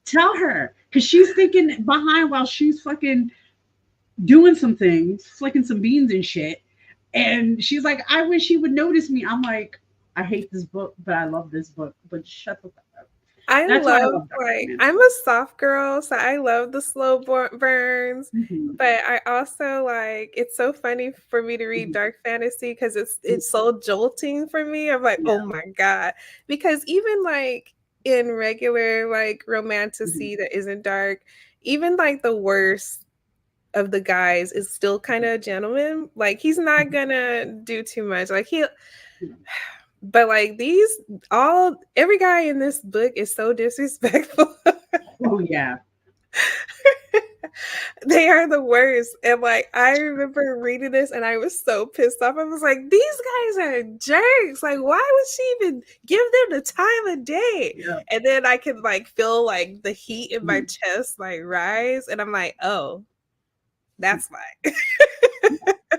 tell her, because she's thinking behind while she's fucking doing some things, flicking some beans and shit. And she's like, I wish he would notice me. I'm like, I hate this book, but I love this book. But shut the fuck up. I love like, I'm a soft girl, so I love the slow burns. Mm-hmm. But I also like, it's so funny for me to read dark fantasy because it's so jolting for me. I'm like, oh my God. Because even like in regular like romantasy that isn't dark, even like the worst of the guys is still kind of a gentleman. Like, he's not gonna do too much. Like, But like every guy in this book is so disrespectful. Oh yeah. They are the worst. And like I remember reading this and I was so pissed off. I was like, these guys are jerks. Like, why would she even give them the time of day? Yeah. And then I could like feel like the heat in my Mhm. chest like rise. And I'm like, oh, that's why.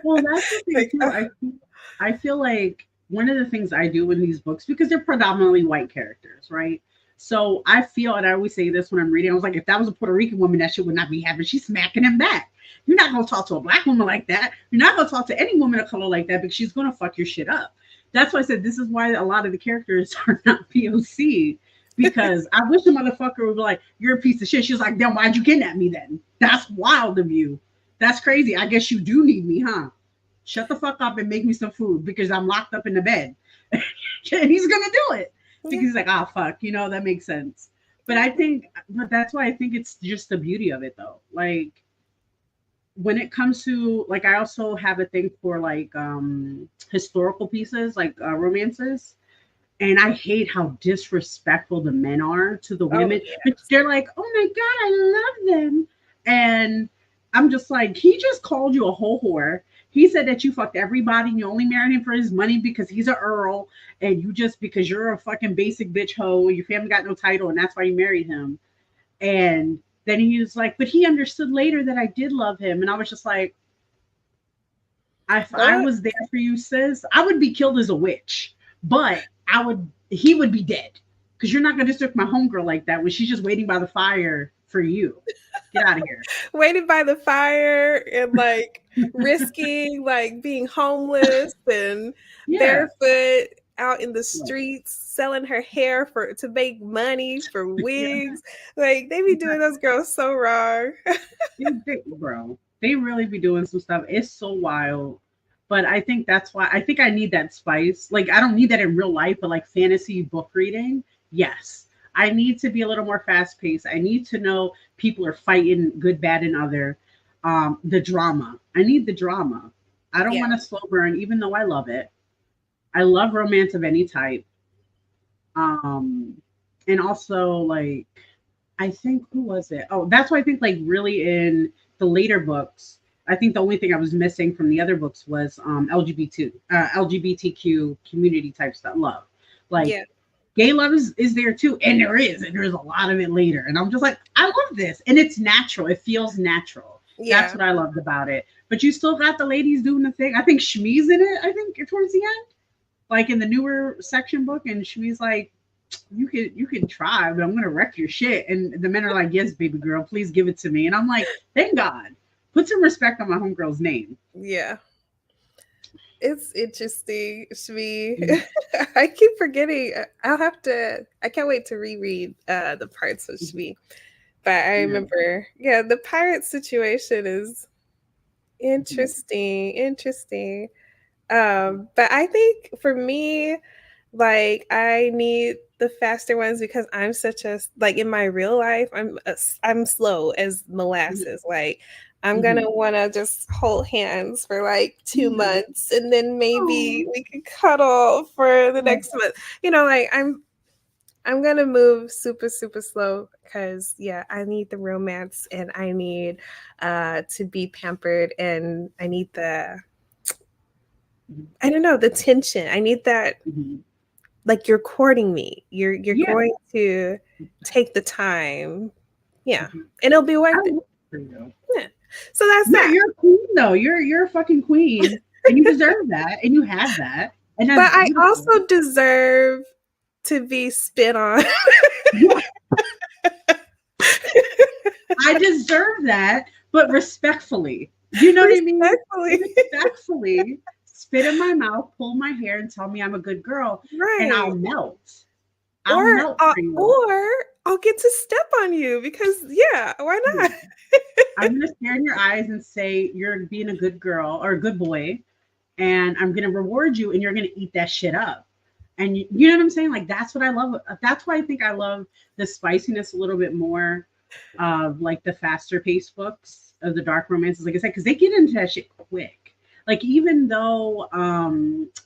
Well, that's the thing Like, too. I feel like one of the things I do in these books, because they're predominantly white characters, right? So I feel, and I always say this when I'm reading, I was like, if that was a Puerto Rican woman, that shit would not be happening. She's smacking him back. You're not gonna talk to a black woman like that. You're not gonna talk to any woman of color like that because she's gonna fuck your shit up. That's why I said this is why a lot of the characters are not POC. Because I wish the motherfucker would be like, "You're a piece of shit." She was like, "Then why'd you kidnap me? Then that's wild of you. That's crazy. I guess you do need me, huh? Shut the fuck up and make me some food because I'm locked up in the bed." And he's gonna do it because yeah, he's like, "Ah, fuck," that makes sense. But that's why I think it's just the beauty of it, though. Like when it comes to like, I also have a thing for like historical pieces, like romances. And I hate how disrespectful the men are to the oh women. yeah. But they're like, "Oh my God, I love them." And I'm just like, he just called you a whole whore. He said that you fucked everybody and you only married him for his money because he's an earl. And you just, because you're a fucking basic bitch hoe, your family got no title, and that's why you married him. And then he was like, but he understood later that I did love him. And I was just like, if I What? was there for you, sis, I would be killed as a witch. But he would be dead. Because you're not going to disrespect my homegirl like that when she's just waiting by the fire for you. Get out of here. Waiting by the fire and like risking like being homeless and Yeah. barefoot out in the streets selling her hair for to make money for Yeah. wigs. Like they be doing those girls so wrong. Bro, they really be doing some stuff. It's so wild. But I think that's why I think I need that spice. Like I don't need that in real life, but like fantasy book reading, yes. I need to be a little more fast paced. I need to know people are fighting good, bad, and other. The drama. I need the drama. I don't Yeah. want a slow burn, even though I love it. I love romance of any type. Um, and also like I think who was it? Oh, that's why I think like really in the later books, I think the only thing I was missing from the other books was LGBTQ community type stuff love. Like Yeah. gay love is there too, and there's a lot of it later. And I'm just like, I love this. And it's natural. It feels natural. That's Yeah. what I loved about it. But you still got the ladies doing the thing. I think Shmi's in it, I think towards the end. Like in the newer section book, and Shmi's like, you can try, but I'm gonna wreck your shit. And the men are like, yes, baby girl, please give it to me. And I'm like, thank God. Put some respect on my homegirl's name. Yeah. It's interesting, Mhm. Shmi. I keep forgetting. I can't wait to reread the parts of Shmi. But I Yeah. remember, yeah, the pirate situation is interesting, interesting. But I think for me, like I need the faster ones because I'm such a like in my real life, I'm slow as molasses. Like I'm Mhm. gonna want to just hold hands for like two Yeah. months, and then maybe Oh, we could cuddle for the oh, next month. Like I'm gonna move super super slow because yeah, I need the romance and I need to be pampered and I need the mhm, I don't know the tension. I need that mhm. like you're courting me. You're Yeah. going to take the time. Yeah. Mhm. And it'll be I worth it. love for you. Yeah. So that's Yeah, that. you're a queen though. You're a fucking queen, and you deserve that, and you have that, and that's But I beautiful. also deserve to be spit on. Yeah, I deserve that, but respectfully. You know what I mean? Respectfully. Respectfully, spit in my mouth, pull my hair, and tell me I'm a good girl, and Right. I'll melt. I'll Or melt for you. or I'll get to step on you because yeah, why Yeah. not? I'm gonna stare in your eyes and say you're being a good girl or a good boy, and I'm gonna reward you, and you're gonna eat that shit up. And you know what I'm saying? Like that's what I love. That's why I think I love the spiciness a little bit more of like the faster paced books of the dark romances. Like I said, because they get into that shit quick. Like even though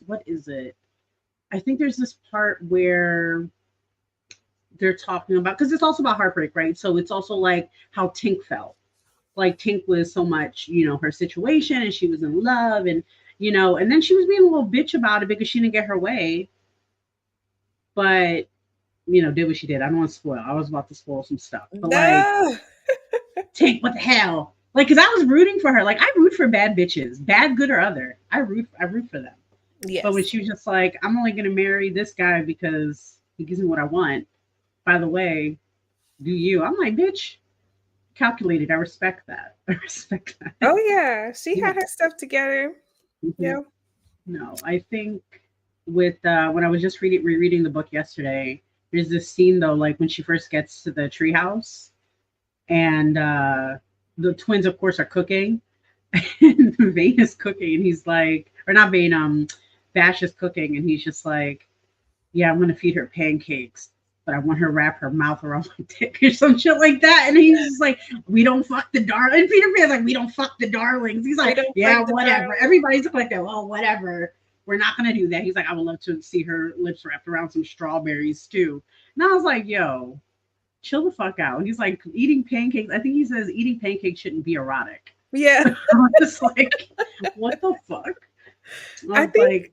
what is it? I think there's this part where they're talking about, because it's also about heartbreak, right? So it's also like how Tink felt. Like Tink was so much, her situation, and she was in love, and and then she was being a little bitch about it because she didn't get her way, but did what she did. I don't want to spoil. I was about to spoil some stuff, but like No. Tink, what the hell? Like, because I was rooting for her. Like, I root for bad bitches, bad, good, or other. I root for them. But when Yes. she was just like, I'm only gonna marry this guy because he gives me what I want. By the way, do you? I'm like, bitch, calculated. I respect that. I respect that. Oh yeah, she Yeah. had her stuff together. Mhm. Yeah. No, I think with when I was just rereading the book yesterday, there's this scene though, like when she first gets to the treehouse, and the twins, of course, are cooking, and Vane is cooking, and he's like, or not Vane, Bash is cooking, and he's just like, yeah, I'm gonna feed her pancakes, but I want her to wrap her mouth around my dick or some shit like that. And he's just like, we don't fuck the darling. And Peter Pan's like, we don't fuck the darlings. He's We like, don't yeah, fuck the whatever. darling. Everybody's like, oh, whatever. We're not gonna do that. He's like, I would love to see her lips wrapped around some strawberries too. And I was like, yo, chill the fuck out. He's like, eating pancakes. I think he says eating pancakes shouldn't be erotic. Yeah. I'm just like, what the fuck? I I was think like,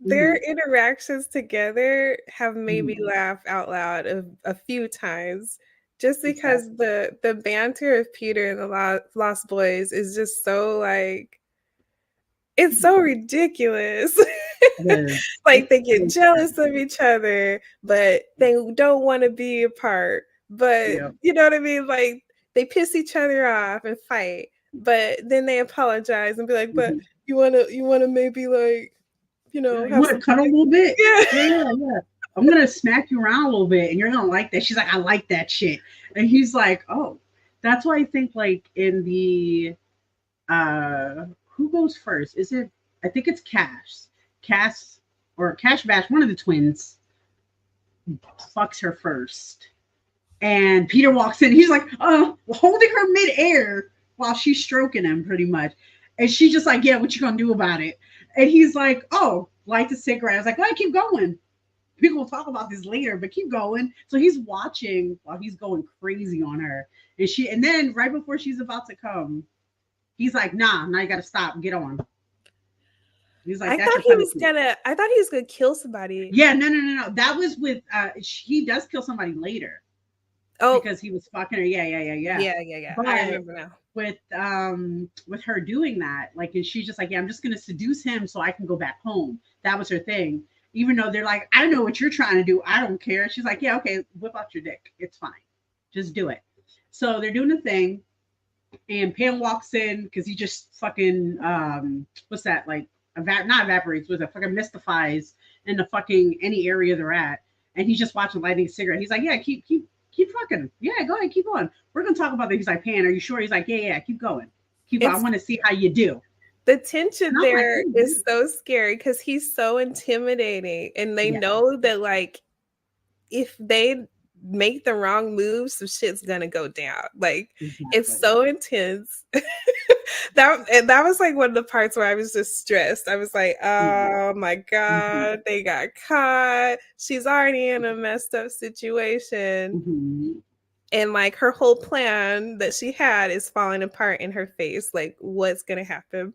their mm-hmm, interactions together have made me mm-hmm, laugh out loud a few times just because exactly. the banter of Peter and the Lost Boys is just so like it's so ridiculous. It is. Like It's they get so jealous of funny. each other, but they don't want to be apart. But Yeah. you know what I mean? Like they piss each other off and fight, but then they apologize and be like, "But Mhm. you wanna maybe like, Yeah, you have want to some cut a little bit? yeah." Yeah, yeah, yeah. I'm gonna smack you around a little bit, and you're gonna like that. She's like, I like that shit, and he's like, oh, that's why I think like in the who goes first? Is it? I think it's Cass or Cash Bash. One of the twins fucks her first, and Peter walks in. He's like, holding her midair while she's stroking him, pretty much. And she's just like, yeah, what you gonna do about it? And he's like, oh, light the cigarette. I was like, well, keep going. People will talk about this later, but keep going. So he's watching while he's going crazy on her. And then right before she's about to come, he's like, nah, now you gotta stop, get on. He's like, that's your punishment. I thought he was gonna kill somebody. Yeah, no, no, no, no. That was with he does kill somebody later Oh, because he was fucking her. Yeah, yeah, yeah, yeah. yeah, yeah, yeah. I But remember now. with her doing that, like, and she's just like, yeah, I'm just gonna seduce him so I can go back home. That was her thing. Even though they're like, I know what you're trying to do. I don't care. She's like, yeah, okay, whip out your dick. It's fine. Just do it. So they're doing the thing, and Pam walks in because he just fucking what's that, like, not evaporates, was it fucking mystifies in the fucking any area they're at, and he's just watching lighting a cigarette. He's like, yeah, keep fucking, yeah, go ahead, keep on. We're gonna talk about that. He's like, Pan, are you sure? He's like, yeah, yeah, keep going, keep going. I It's want to see how you do. the And tension I'm like, there oh, is so scary because he's so intimidating, and they yeah, know that like if they make the wrong move, some shit's gonna go down. Like it's exactly. so intense. That was like one of the parts where I was just stressed. I was like, Yeah. oh my Mm-hmm. god, they got caught. She's already in a messed up situation. Mm-hmm. And like her whole plan that she had is falling apart in her face. Like, what's gonna happen?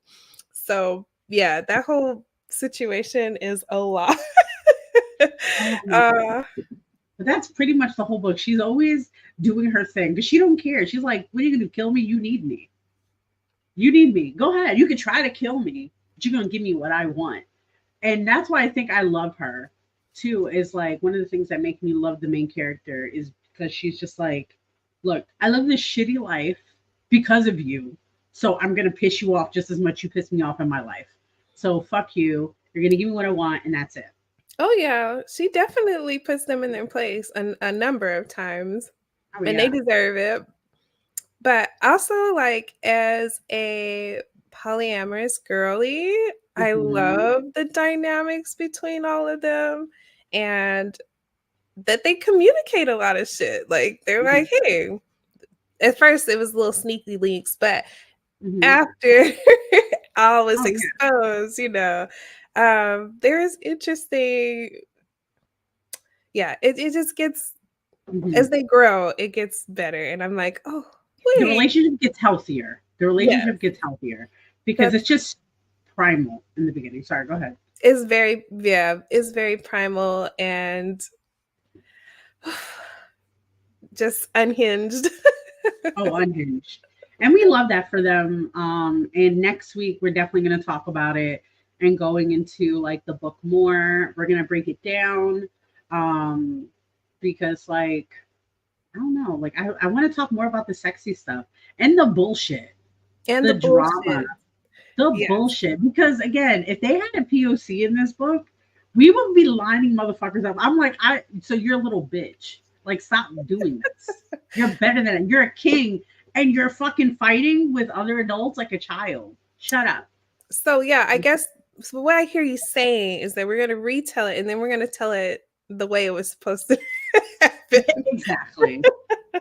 So yeah, that whole situation is a lot. Oh my god. uh But that's pretty much the whole book. She's always doing her thing because she don't care. She's like, what are you gonna do? Kill me? You need me. You need me. Go ahead. You can try to kill me, but you're gonna give me what I want. And that's why I think I love her too. Is like one of the things that make me love the main character is because she's just like, look, I live this shitty life because of you. So I'm gonna piss you off just as much you piss me off in my life. So fuck you. You're gonna give me what I want, and that's it. oh yeah, she definitely puts them in their place a number of times, Oh and they yeah. deserve it. But also, like as a polyamorous girly, I Mm-hmm. love the dynamics between all of them, and that they communicate a lot of shit. Like they're Mm-hmm. like, hey, at first it was little sneaky links, but Mm-hmm. after all was Oh yeah. exposed, There's interesting, yeah, it just gets, as they grow, it gets better. And I'm like, oh, The wait. relationship gets healthier. The Yes, relationship gets healthier because that's it's just primal in the beginning. Sorry, go ahead. it's very, yeah, it's very primal and just unhinged. Oh, unhinged. And we love that for them. And next week we're definitely going to talk about it and going into like the book more. We're going to break it down. Um, because like I don't know, like I want to talk more about the sexy stuff and the bullshit, And the the drama, bullshit. the Yes. bullshit. Because again, if they had a POC in this book, we would be lining motherfuckers up. I'm like, so you're a little bitch. Like, stop doing this. You're better than it. You're a king and you're fucking fighting with other adults like a child. Shut up. So yeah, I guess, so what I hear you saying is that we're gonna retell it and then we're gonna tell it the way it was supposed to happen. Exactly.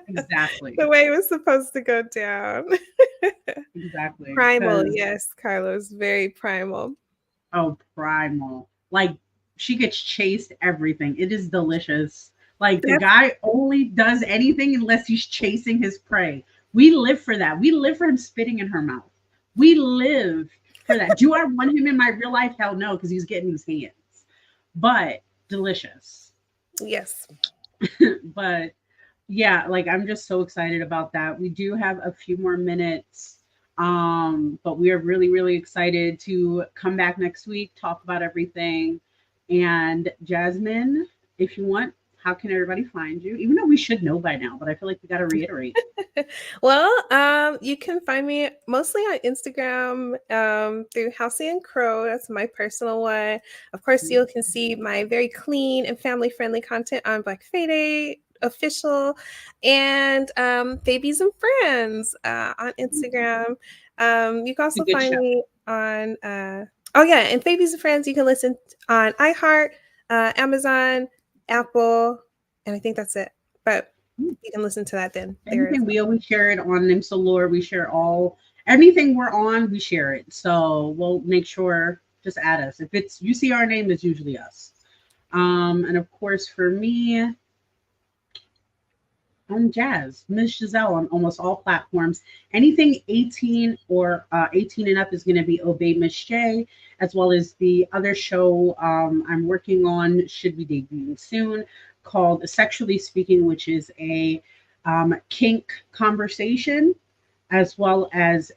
Exactly. The way it was supposed to go down. Exactly. Primal, Because yes, Carlos, very primal. oh, primal. Like she gets chased everything. It is delicious. Like the That's guy only does anything unless he's chasing his prey. We live for that. We live for him spitting in her mouth. We live for that. Do I want him in my real life? Hell no, because he's getting his hands. But delicious. yes. But yeah, like I'm just so excited about that. We do have a few more minutes. But we are really, really excited to come back next week, talk about everything. And Jasmine, if you want, how can everybody find you? Even though we should know by now, but I feel like we got to reiterate. Well, you can find me mostly on Instagram through Housey and Crow. That's my personal one. Of course, you can see my very clean and family-friendly content on Black Fayday official and Babies and Friends on Instagram. You can It's a also good find show. me on oh yeah, and Babies and Friends you can listen on iHeart, Amazon, Apple, and I think that's it. But you can listen to that then there as Anything well. we always share it on Nymphs Allure. We share all anything we're on, we share it. So we'll make sure just add us. If it's you see our name, it's usually us. And of course for me, I'm Jazz, Miss Jazelle on almost all platforms. Anything 18 or 18 and up is going to be Obey Miss J, as well as the other show I'm working on, should be debuting soon, called Sexually Speaking, which is a kink conversation, as well as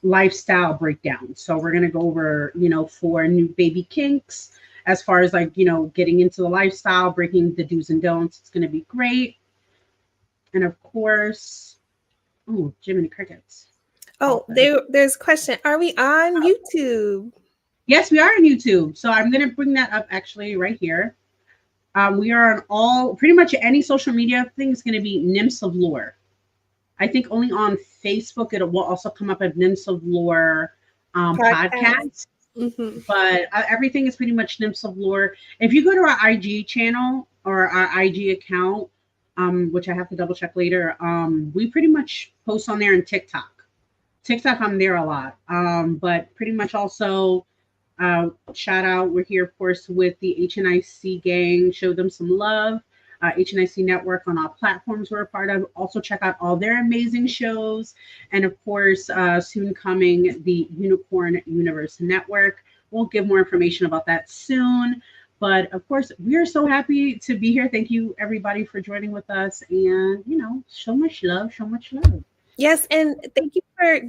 lifestyle breakdown. So we're going to go over, for new baby kinks, as far as like, getting into the lifestyle, breaking the do's and don'ts. It's going to be great. And of course, oh, Jiminy Crickets. Oh, there's a question. Are we on YouTube? Yes, we are on YouTube. So I'm going to bring that up actually right here. We are on all, pretty much any social media thing is going to be Nymphs of Lore. I think only on Facebook it will also come up as Nymphs of Lore podcast. Mm-hmm. But everything is pretty much Nymphs of Lore. If you go to our IG channel or our IG account, which I have to double check later, we pretty much post on there in TikTok. TikTok, I'm there a lot. But pretty much also shout out. We're here, of course, with the HNIC gang. Show them some love. HNIC Network on all platforms we're a part of. Also check out all their amazing shows. And of course, soon coming, the Unicorn Universe Network. We'll give more information about that soon. But of course, we are so happy to be here. Thank you, everybody, for joining with us. And, so much love, so much love. Yes, and thank you for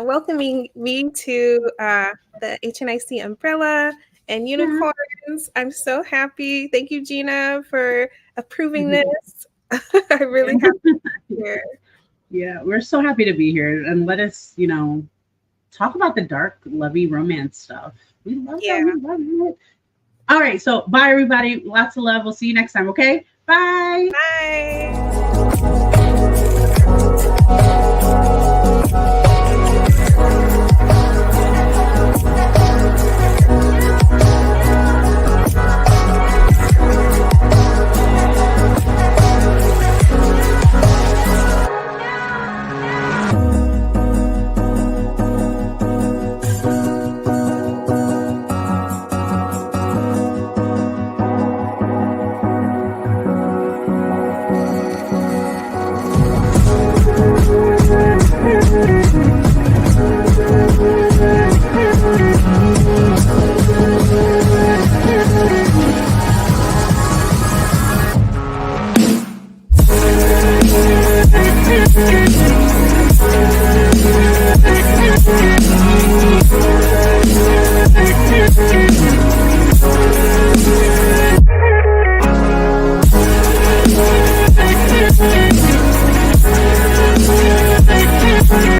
welcoming me to the HNIC umbrella and unicorns. I'm so happy. Thank you, Gina, for approving this. I really have to be here. Yeah, we're so happy to be here. And let us, talk about the dark, lovey romance stuff. We love that. We love it. All right, so bye, everybody. Lots of love. We'll see you next time, okay? Bye. Bye.